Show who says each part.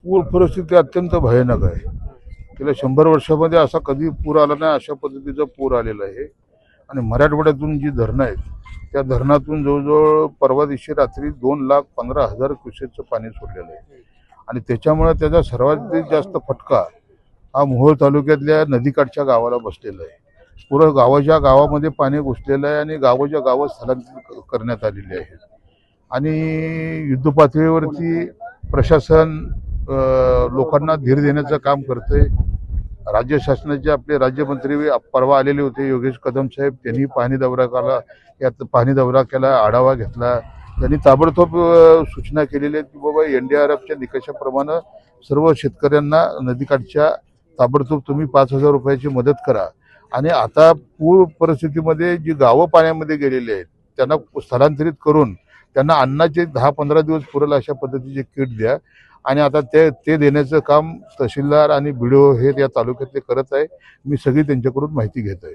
Speaker 1: पूर परिस्थिती अत्यंत भयानक आहे. गेल्या 100 वर्षामध्ये असा कधी पूर आला नाही, अशा पद्धतीचा पूर आलेला आहे. आणि मराठवाड्यातून जी धरणं आहेत त्या धरणातून जवळजवळ परवा दिवशी रात्री 2,15,000 क्युसेकचं पाणी सोडलेलं आहे. आणि त्याच्यामुळे त्याचा सर्वात जास्त फटका हा मोहोळ तालुक्यातल्या नदीकाठच्या गावाला बसलेला आहे. पुरं गावाच्या गावामध्ये पाणी घुसलेलं आहे आणि गावाच्या गावात स्थलांतरित करण्यात आलेले आहेत. आणि युद्धपातळीवरती प्रशासन लोकांना धीर देण्याचं काम करतंय. राज्य शासनाचे आपले राज्यमंत्री परवा आलेले होते, योगेश कदम साहेब. त्यांनी पाहणी दौरा केला, यात पाहणी दौरा केला, आढावा घेतला. त्यांनी ताबडतोब सूचना केलेल्या आहेत की बाबा NDRFच्या निकषाप्रमाणे सर्व शेतकऱ्यांना नदीकाठच्या ताबडतोब तुम्ही 5,000 रुपयाची मदत करा. आणि आता पूर परिस्थितीमध्ये जी गावं पाण्यामध्ये गेलेली आहेत त्यांना स्थलांतरित करून त्यांना अन्नाचे 10-15 दिवस पुरेल अशा पद्धतीचे किट द्या. आणि आता ते देण्याचं काम तहसीलदार आणि BDO हे या तालुक्यातले करत आहे. मी सगळी त्यांच्याकडून माहिती घेत आहे.